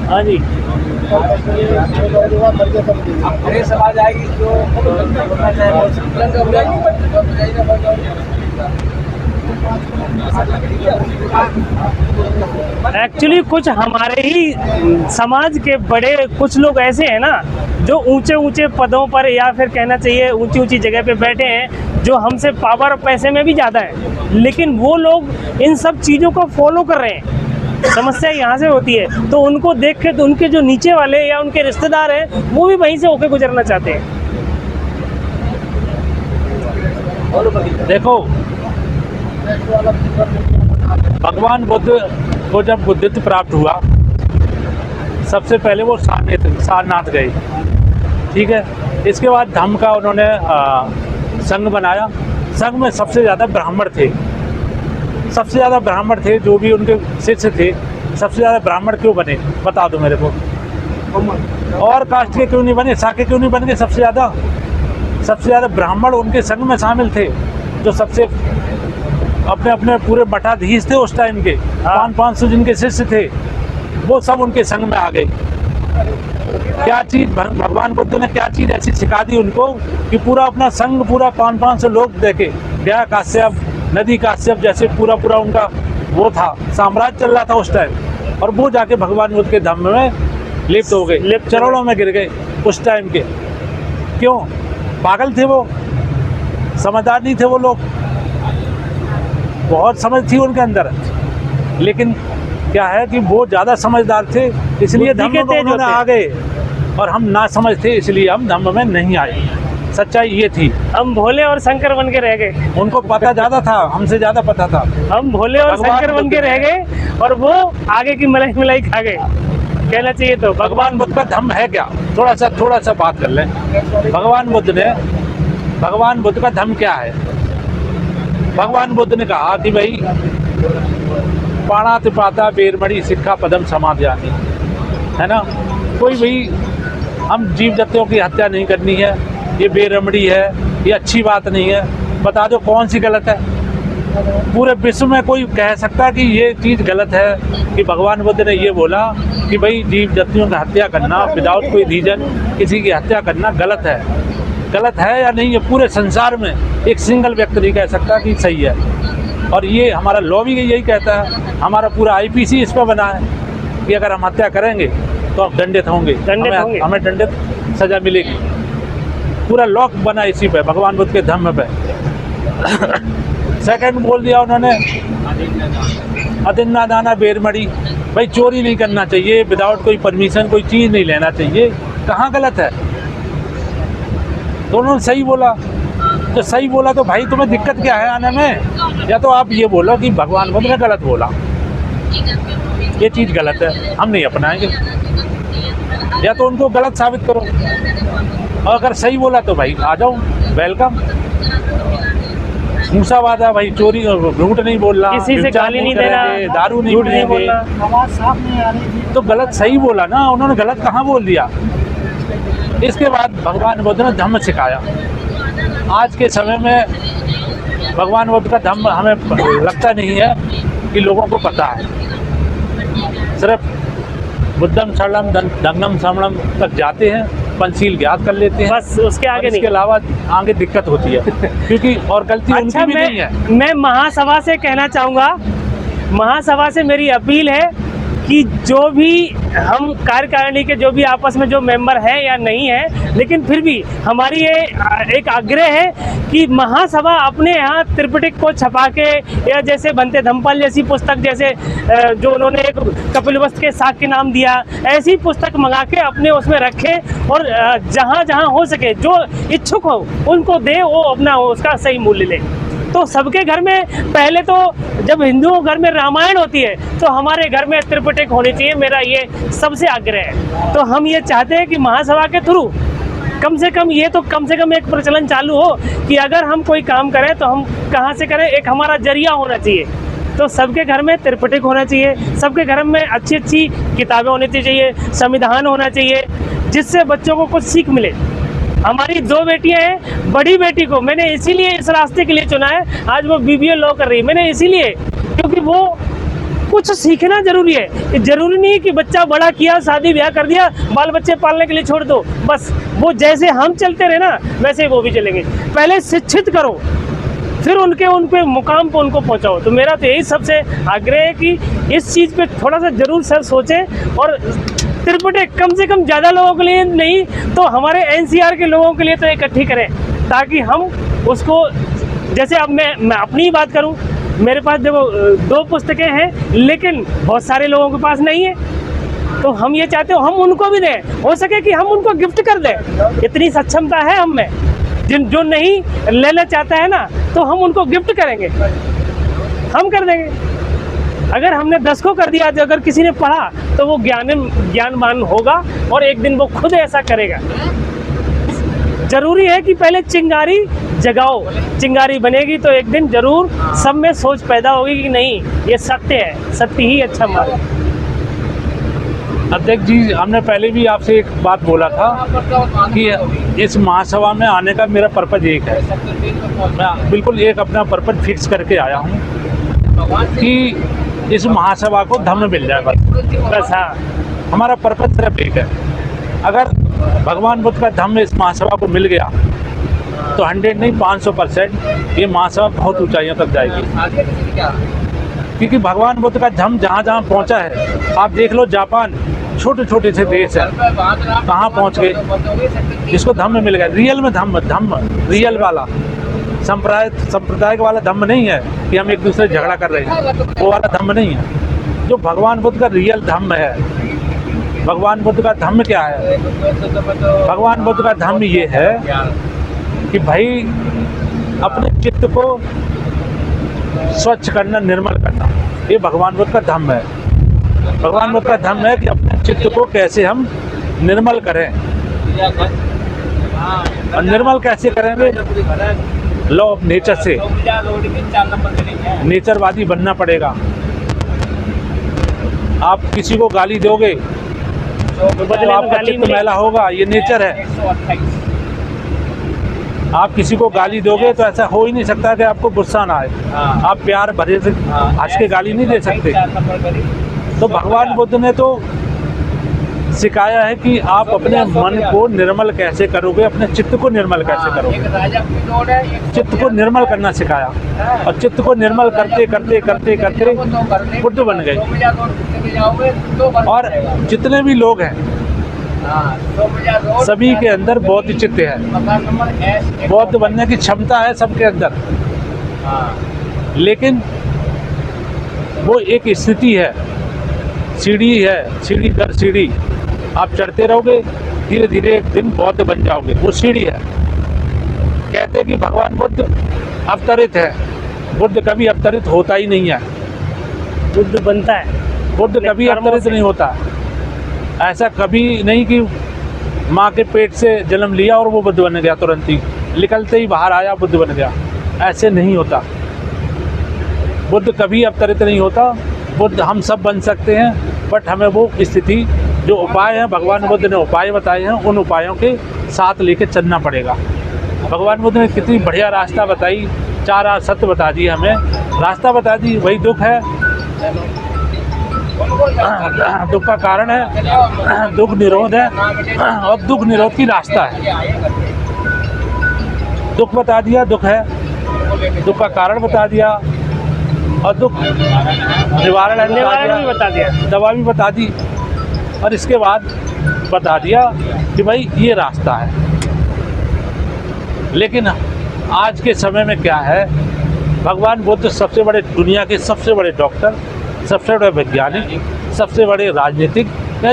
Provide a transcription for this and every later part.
हाँ जी। अरे समाज आएगी जो एक्चुअली कुछ हमारे ही समाज के बड़े कुछ लोग ऐसे हैं ना, जो ऊंचे ऊंचे पदों पर या फिर कहना चाहिए ऊंची ऊंची जगह पे बैठे हैं, जो हमसे पावर और पैसे में भी ज़्यादा है, लेकिन वो लोग इन सब चीज़ों को फॉलो कर रहे हैं। समस्या यहाँ से होती है, तो उनको देख के तो उनके जो नीचे वाले या उनके रिश्तेदार हैं वो भी वहीं से होके गुजरना चाहते हैं। देखो, भगवान बुद्ध को जब बुद्धित्व प्राप्त हुआ, सबसे पहले वो सारनाथ गए, ठीक है। इसके बाद धम्म का उन्होंने संघ बनाया। संघ में सबसे ज़्यादा ब्राह्मण थे, सबसे ज़्यादा ब्राह्मण थे, जो भी उनके शिष्य थे, सबसे ज़्यादा ब्राह्मण क्यों बने, बता दो मेरे को। और कास्ट के क्यों नहीं बने, शाके क्यों नहीं बन गए? सबसे ज़्यादा ब्राह्मण उनके संघ में शामिल थे, जो सबसे अपने अपने पूरे मठाधीश थे उस टाइम के। 500 जिनके शिष्य थे, वो सब उनके संघ में आ गए। क्या चीज़ भगवान बुद्ध ने क्या चीज़ ऐसी सिखा दी उनको कि पूरा अपना संघ, पूरा 500 लोग देखे, गया काश्यप, नदी काश्यप जैसे पूरा उनका वो था, साम्राज्य चल रहा था उस टाइम, और वो जाके भगवान बुद्ध के धम्म में लिप्त हो गए, चरणों में गिर गए उस टाइम के। क्यों? पागल थे वो, समझदार नहीं थे वो लोग, बहुत समझ थी उनके अंदर, लेकिन क्या है कि वो ज़्यादा समझदार थे, इसलिए धम्म में उन्होंने आ गए, और हम ना समझ थे इसलिए हम धम्म में नहीं आए। सच्चाई ये थी। हम भोले और शंकर बन के रह गए। उनको पता ज़्यादा था, हमसे ज़्यादा पता था। हम भोले और शंकर बन के रह गए, और वो आगे की मलाई खा गए, कहना चाहिए। तो भगवान बुद्ध का धम्म है क्या? थोड़ा सा बात कर लें। भगवान बुद्ध का धम्म क्या है? भगवान बुद्ध ने कहा कि भाई पाणातिपाता बेरमणि सिक्खा पदम समादयामि, है ना। कोई भी हम जीव जंतुओं की हत्या नहीं करनी है, ये बेरमणी है, ये अच्छी बात नहीं है। बता दो कौन सी गलत है? पूरे विश्व में कोई कह सकता है कि ये चीज़ गलत है कि भगवान बुद्ध ने ये बोला कि भाई जीव जंतुओं की हत्या करना विदाउट कोई रीजन, किसी की हत्या करना गलत है? गलत है या नहीं, ये पूरे संसार में एक सिंगल व्यक्ति नहीं कह सकता कि सही है। और ये हमारा लॉ भी यही कहता है, हमारा पूरा IPC इस पर बना है कि अगर हम हत्या करेंगे तो हम दंडित होंगे, हमें दंडित सज़ा मिलेगी। पूरा लॉ बना इसी पे, भगवान बुद्ध के धम्म पे। सेकंड बोल दिया उन्होंने अदिन्ना दाना बेरमणि, भाई चोरी नहीं करना चाहिए, विदाउट कोई परमिशन कोई चीज़ नहीं लेना चाहिए। कहाँ गलत है? तो उन्होंने सही बोला। तो सही बोला तो भाई तुम्हें दिक्कत क्या है आने में? या तो आप ये बोलो कि भगवान बुद्ध ने गलत बोला, ये चीज़ गलत है, हम नहीं अपनाएंगे, या तो उनको गलत साबित करो। और अगर सही बोला तो भाई आ जाओ, वेलकम। मूसावादा भाई, चोरी झूठ नहीं बोलना, किसी से गाली नहीं देना, दारू नहीं बोलना, आवाज साफ नहीं आ रही थी। तो गलत सही बोला ना, उन्होंने गलत कहाँ बोल दिया। इसके बाद भगवान बुद्ध ने धम्म सिखाया। आज के समय में भगवान बुद्ध का धम्म हमें लगता नहीं है कि लोगों को पता है। सिर्फ बुद्धम शरणम धम्मम शरणम तक जाते हैं, पंचशील ज्ञात कर लेते हैं, बस उसके आगे नहीं। इसके अलावा आगे दिक्कत होती है क्योंकि और गलती उनकी भी नहीं है। मैं महासभा से कहना चाहूँगा, महासभा से मेरी अपील है कि जो भी हम कार्यकारिणी के जो भी आपस में जो मेंबर हैं या नहीं है, लेकिन फिर भी हमारी ये एक आग्रह है कि महासभा अपने यहाँ त्रिपिटक को छपा के, या जैसे बनते धम्मपाल जैसी पुस्तक, जैसे जो उन्होंने एक कपिलवस्तु के साख के नाम दिया, ऐसी पुस्तक मंगा के अपने उसमें रखे, और जहाँ जहाँ हो सके जो इच्छुक हो उनको दे, वो अपना उसका सही मूल्य ले। तो सबके घर में, पहले तो जब हिंदुओं घर में रामायण होती है तो हमारे घर में त्रिपिटक होनी चाहिए, मेरा ये सबसे आग्रह है। तो हम ये चाहते हैं कि महासभा के थ्रू कम से कम एक प्रचलन चालू हो कि अगर हम कोई काम करें तो हम कहाँ से करें, एक हमारा जरिया होना चाहिए। तो सबके घर में त्रिपिटक होना चाहिए, सबके घर में अच्छी अच्छी किताबें होनी चाहिए, संविधान होना चाहिए, जिससे बच्चों को कुछ सीख मिले। हमारी 2 बेटियां हैं, बड़ी बेटी को मैंने इसीलिए इस रास्ते के लिए चुना है, आज वो BBA लॉ कर रही है। मैंने इसीलिए, क्योंकि वो कुछ सीखना जरूरी है। ये जरूरी नहीं है कि बच्चा बड़ा किया, शादी ब्याह कर दिया, बाल बच्चे पालने के लिए छोड़ दो, बस वो जैसे हम चलते रहे ना वैसे ही वो भी चलेंगे। पहले शिक्षित करो, फिर उन पे मुकाम पे उनको पहुंचाओ। तो मेरा तो यही सबसे आग्रह है कि इस चीज़ पे थोड़ा सा जरूर सर सोचें, और त्रिपुटी कम से कम ज़्यादा लोगों के लिए नहीं तो हमारे NCR के लोगों के लिए तो इकट्ठी करें, ताकि हम उसको, जैसे अब मैं अपनी ही बात करूं, मेरे पास देखो 2 पुस्तकें हैं, लेकिन बहुत सारे लोगों के पास नहीं है। तो हम ये चाहते हो हम उनको भी दें, हो सके कि हम उनको गिफ्ट कर दें, इतनी सक्षमता है हम में। जो नहीं लेना चाहता है ना, तो हम उनको गिफ्ट करेंगे, हम कर देंगे। अगर हमने 10 को कर दिया, तो अगर किसी ने पढ़ा तो वो ज्ञानवान होगा और एक दिन वो खुद ऐसा करेगा। जरूरी है कि पहले चिंगारी जगाओ, चिंगारी बनेगी तो एक दिन जरूर सब में सोच पैदा होगी कि नहीं ये सत्य है, सत्य ही अच्छा मार्ग है। अध्यक्ष जी, हमने पहले भी आपसे एक बात बोला था कि इस महासभा में आने का मेरा पर्पज एक है। मैं बिल्कुल एक अपना पर्पज फिक्स करके आया हूँ कि इस महासभा को धम्म मिल जाए, बस। हाँ, हमारा पर्पज सिर्फ एक है। अगर भगवान बुद्ध का धम्म इस महासभा को मिल गया तो 100 नहीं 500% ये महासभा बहुत ऊंचाइयों तक जाएगी। क्योंकि भगवान बुद्ध का धम्म जहाँ जहाँ पहुँचा है, आप देख लो जापान, छोटे छोटे से देश है, कहाँ पहुँच गए, जिसको धम्म मिल गया। रियल में धम्म रियल वाला, संप्रदाय वाला धम्म नहीं है कि हम एक दूसरे से झगड़ा कर रहे हैं, वो वाला धम्म नहीं है। जो भगवान बुद्ध का रियल धम्म है, भगवान बुद्ध का धम्म क्या है? भगवान बुद्ध का धम्म ये है कि भाई अपने चित्त को स्वच्छ करना, निर्मल करना, ये भगवान बुद्ध का धम्म है। भगवान बुद्ध का धम्म है कि अपने चित्त को कैसे हम निर्मल करें। और निर्मल कैसे करेंगे? लॉ ऑफ नेचर से, नेचरवादी बनना पड़ेगा। आप किसी को गाली दोगे तो आपका चित्त मैला होगा, ये नेचर है। आप किसी को गाली दोगे तो ऐसा हो ही नहीं सकता कि आपको गुस्सा ना आए। आप प्यार भरे से हंस के गाली नहीं दे सकते। तो भगवान बुद्ध ने तो सिखाया है कि आप अपने मन को निर्मल कैसे करोगे, अपने चित्त को निर्मल कैसे करोगे। चित्त को निर्मल करना सिखाया, और चित्त को निर्मल करते करते करते करते बुद्ध बन गए। और जितने भी लोग हैं सभी के अंदर बौद्ध चित्त है, बौद्ध बनने की क्षमता है सबके अंदर। लेकिन वो एक स्थिति है, सीढ़ी है, सीढ़ी दर सीढ़ी आप चढ़ते रहोगे, धीरे धीरे एक दिन बौद्ध बन जाओगे। वो सीढ़ी है। कहते हैं कि भगवान बुद्ध अवतरित है, बुद्ध कभी अवतरित होता ही नहीं है। बुद्ध बनता है, बुद्ध कभी अवतरित नहीं होता। ऐसा कभी नहीं कि माँ के पेट से जन्म लिया और वो बुद्ध बन गया, तुरंत ही निकलते ही बाहर आया बुद्ध बन गया, ऐसे नहीं होता। बुद्ध कभी अवतरित नहीं होता। बुद्ध हम सब बन सकते हैं, बट हमें वो स्थिति, जो उपाय हैं भगवान बुद्ध ने उपाय बताए हैं, उन उपायों के साथ लेके चलना पड़ेगा। भगवान बुद्ध ने कितनी बढ़िया रास्ता बताई, 4 सत्य बता दिए, हमें रास्ता बता दी। वही दुख है, दुख का कारण है, दुख निरोध है, और दुख निरोध की रास्ता है। दुख बता दिया, दुख है, दुख का कारण बता दिया, और दुख निवारण भी बता दिया, दवा भी बता दी, और इसके बाद बता दिया कि भाई ये रास्ता है। लेकिन आज के समय में क्या है, भगवान बुद्ध सबसे बड़े, दुनिया के सबसे बड़े डॉक्टर, सबसे बड़े वैज्ञानिक, सबसे बड़े राजनीतिक,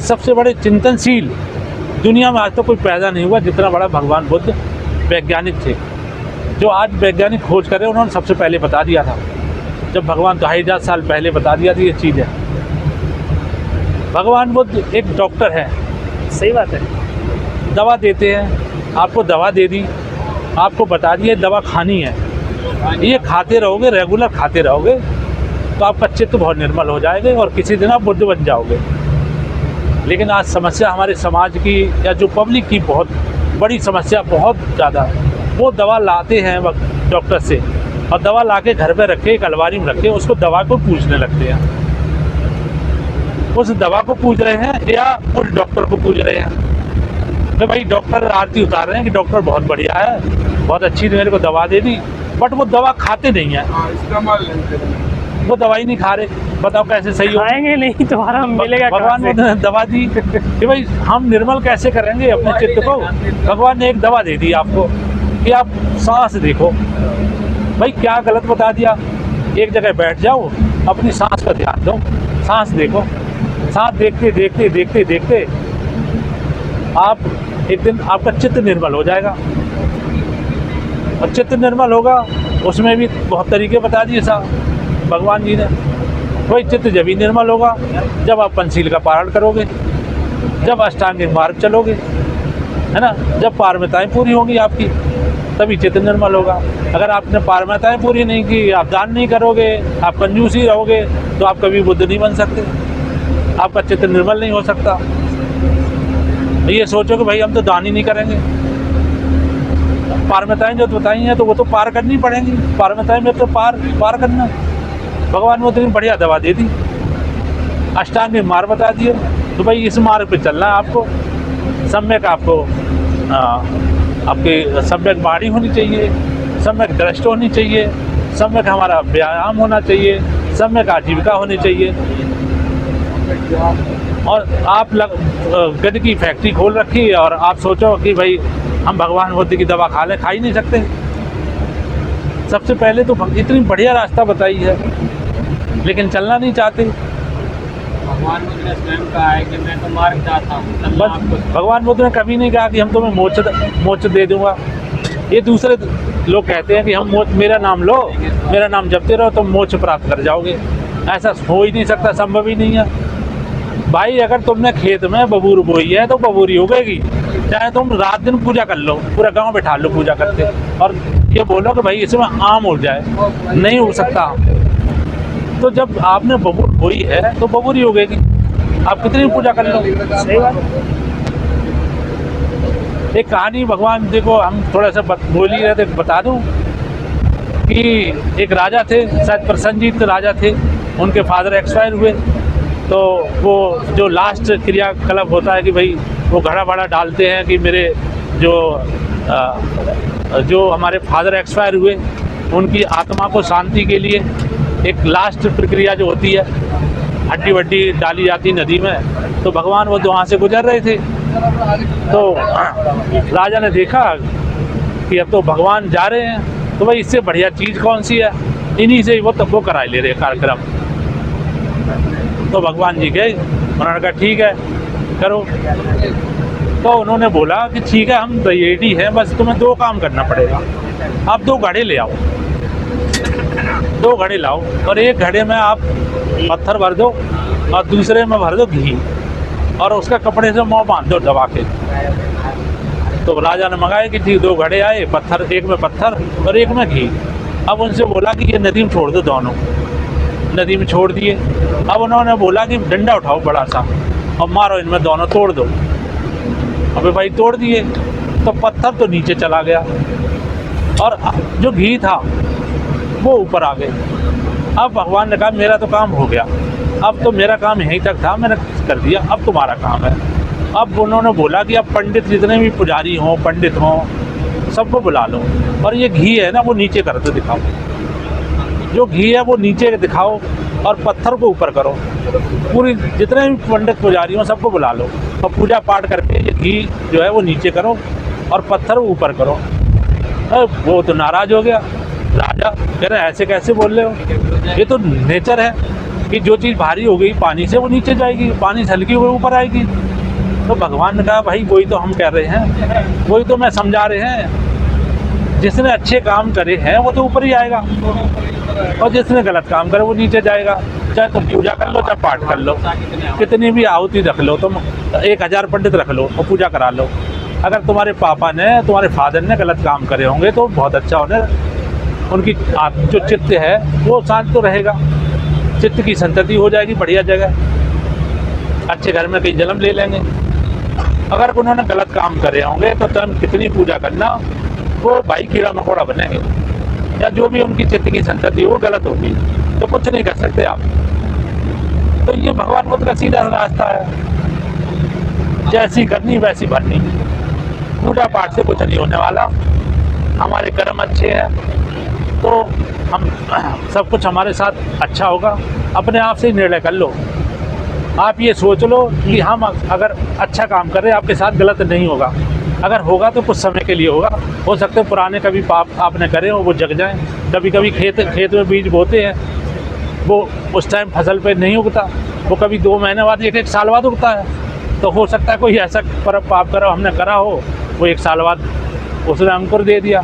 सबसे बड़े चिंतनशील दुनिया में आज तो कोई पैदा नहीं हुआ जितना बड़ा भगवान बुद्ध वैज्ञानिक थे। जो आज वैज्ञानिक खोज करे, उन्होंने सबसे पहले बता दिया था। जब भगवान 2500 साल पहले बता दिया थी ये चीज़ है। भगवान बुद्ध एक डॉक्टर है। सही बात है। दवा देते हैं, आपको दवा दे दी, आपको बता दिया दवा खानी है, ये खाते रहोगे, रेगुलर खाते रहोगे तो आपका चित्त बहुत निर्मल हो जाएगा और किसी दिन आप बुद्ध बन जाओगे। लेकिन आज समस्या हमारे समाज की या जो पब्लिक की बहुत बड़ी समस्या, बहुत ज़्यादा, वो दवा लाते हैं डॉक्टर से, और दवा ला के घर पे रखे, एक अलमारी में रखे, उसको दवा को पूछने लगते हैं। उस दवा को पूज रहे हैं या उस डॉक्टर को पूज रहे हैं। तो भाई डॉक्टर आरती उतार रहे हैं कि डॉक्टर बहुत बढ़िया है, बहुत अच्छी मेरे को दवा दे दी, बट वो दवा खाते नहीं है, वो दवाई नहीं खा रहे। बताओ कैसे सही हो? खाएंगे नहीं तो आराम मिलेगा कहाँ भगवान से? ने दवा दी कि भाई हम निर्मल कैसे करेंगे अपने चित्त को। भगवान ने एक दवा दे दी आपको कि आप सांस देखो। भाई क्या गलत बता दिया? एक जगह बैठ जाओ, अपनी सांस पर ध्यान दो, सांस देखो। सांस देखते देखते देखते देखते आप एक दिन आपका चित्त निर्मल हो जाएगा। और चित्त निर्मल होगा, उसमें भी बहुत तरीके बता दिए साहब भगवान जी ने। वही चित्त जब ही निर्मल होगा जब आप पंचशील का पारण करोगे, जब अष्टांगिक मार्ग चलोगे, है ना, जब पारमिताएँ पूरी होंगी आपकी, तभी चित्त निर्मल होगा। अगर आपने पारमिताएँ पूरी नहीं की, आप दान नहीं करोगे, आप कंजूसी रहोगे, तो आप कभी बुद्ध नहीं बन सकते, आपका चित्त निर्मल नहीं हो सकता। ये सोचो कि भाई हम तो दान ही नहीं करेंगे, पारमिताएँ जो बताई हैं तो वो तो पार करनी पड़ेंगी, पारमिताएँ में तो पार करना। भगवान ने इतनी बढ़िया दवा दे दी, अष्टांगिक मार्ग बता दिए, तो भाई इस मार्ग पे चलना है आपको। सम्यक आपको आपके सम्यक वाणी होनी चाहिए, सम्यक दृष्टि होनी चाहिए, सम्यक हमारा व्यायाम होना चाहिए, सम्यक आजीविका होनी चाहिए। और आप गद की फैक्ट्री खोल रखी और आप सोचो कि भाई हम भगवान बुद्ध की दवा खा लें, खा ही नहीं सकते। सबसे पहले तो इतनी बढ़िया रास्ता बताई है, लेकिन चलना नहीं चाहते। भगवान बुद्ध ने स्वयं कहा है कि मैं तो मार्ग चाहता हूँ। बस भगवान बुद्ध ने कभी नहीं कहा कि हम तुम्हें मोक्ष दे दूंगा। ये दूसरे लोग कहते हैं कि हम मेरा नाम लो, मेरा नाम जपते रहो, तुम मोक्ष प्राप्त कर जाओगे। ऐसा हो ही नहीं सकता, संभव ही नहीं है भाई। अगर तुमने खेत में बबूर बोई है तो बबूरी उगेगी, चाहे तुम रात दिन पूजा कर लो, पूरा गांव बैठा लो पूजा करते, और ये बोलो कि भाई इसमें आम हो जाए, नहीं हो सकता। तो जब आपने बबूर बोई है तो बबूरी उगेगी, आप कितनी पूजा कर लो। सही बात। एक कहानी भगवान देखो हम थोड़ा सा बोल ही रहे थे, बता दूं कि एक राजा थे, शायद प्रसन्नजीत राजा थे, उनके फादर एक्सपायर हुए। तो वो जो लास्ट क्रियाकलाप होता है कि भाई वो घड़ा बड़ा डालते हैं कि मेरे जो हमारे फादर एक्सपायर हुए उनकी आत्मा को शांति के लिए एक लास्ट प्रक्रिया जो होती है, हड्डी वड्डी डाली जाती नदी में। तो भगवान वो वहाँ से गुजर रहे थे, तो राजा ने देखा कि अब तो भगवान जा रहे हैं, तो भाई इससे बढ़िया चीज़ कौन सी है, इन्हीं से वो तब वो कराए ले रहे कार्यक्रम। तो भगवान जी गए, उन्होंने कहा ठीक है करो। तो उन्होंने बोला कि ठीक है हम रेडी हैं, बस तुम्हें दो काम करना पड़ेगा। आप 2 घड़े ले आओ, 2 घड़े लाओ, और एक घड़े में आप पत्थर भर दो और दूसरे में भर दो घी, और उसका कपड़े से मुँह बांध दो दबा के। तो राजा ने मंगाए कि ठीक 2 घड़े आए, पत्थर, एक में पत्थर और एक में घी। अब उनसे बोला कि ये नदी में छोड़ दो, दोनों नदी में छोड़ दिए। अब उन्होंने बोला कि डंडा उठाओ बड़ा सा और मारो इनमें, दोनों तोड़ दो। अबे भाई तोड़ दिए, तो पत्थर तो नीचे चला गया और जो घी था वो ऊपर आ गए। अब भगवान ने कहा मेरा तो काम हो गया, अब तो मेरा काम यहीं तक था, मैंने कर दिया, अब तुम्हारा काम है। अब उन्होंने बोला कि अब पंडित जितने भी पुजारी हों, पंडित हों, सबको बुला लो, और ये घी है ना वो नीचे कर दो, दिखाओ जो घी है वो नीचे दिखाओ और पत्थर को ऊपर करो। पूरी जितने भी पंडित पुजारी हों सबको बुला लो और पूजा पाठ करके ये घी जो है वो नीचे करो और पत्थर ऊपर करो। वो तो नाराज़ हो गया राजा, कह रहे ऐसे कैसे बोल रहे हो, ये तो नेचर है कि जो चीज़ भारी हो गई पानी से वो नीचे जाएगी, पानी से हल्की हुई ऊपर आएगी। तो भगवान ने कहा भाई वही तो हम कह रहे हैं, वही तो मैं समझा रहे हैं, जिसने अच्छे काम करे हैं वो तो ऊपर ही आएगा और जिसने गलत काम करे वो नीचे जाएगा। चाहे तुम पूजा कर लो, चाहे पाठ कर लो, कितनी भी आहुति रख लो, तुम 1000 पंडित रख लो और पूजा करा लो, अगर तुम्हारे पापा ने, तुम्हारे फादर ने गलत काम करे होंगे तो बहुत अच्छा होने, उनकी जो चित्त है वो शांत तो रहेगा, चित्त की संतति हो जाएगी, बढ़िया जगह, अच्छे घर में कहीं जन्म ले लेंगे। अगर उन्होंने गलत काम करे होंगे तो तुम कितनी पूजा करना, वो भाई कीड़ा मकोड़ा बनेंगे, या जो भी उनकी चित्त की संतति वो गलत होगी, तो कुछ नहीं कर सकते आप। तो ये भगवान बुद्ध का सीधा रास्ता है, जैसी करनी वैसी भरनी। पूजा पाठ से कुछ नहीं होने वाला, हमारे कर्म अच्छे हैं तो हम सब कुछ हमारे साथ अच्छा होगा। अपने आप से ही निर्णय कर लो, आप ये सोच लो कि हम अगर अच्छा काम कर रहे हैं आपके साथ गलत नहीं होगा, अगर होगा तो कुछ समय के लिए होगा। हो सकता है पुराने कभी पाप आपने करे हो वो जग जाएं। कभी कभी खेत में बीज बोते हैं, वो उस टाइम फसल पे नहीं उगता, वो कभी 2 महीने बाद 1 साल बाद उगता है। तो हो सकता है कोई ऐसा पर पाप करा हमने करा हो, वो 1 साल बाद उसने अंकुर दे दिया।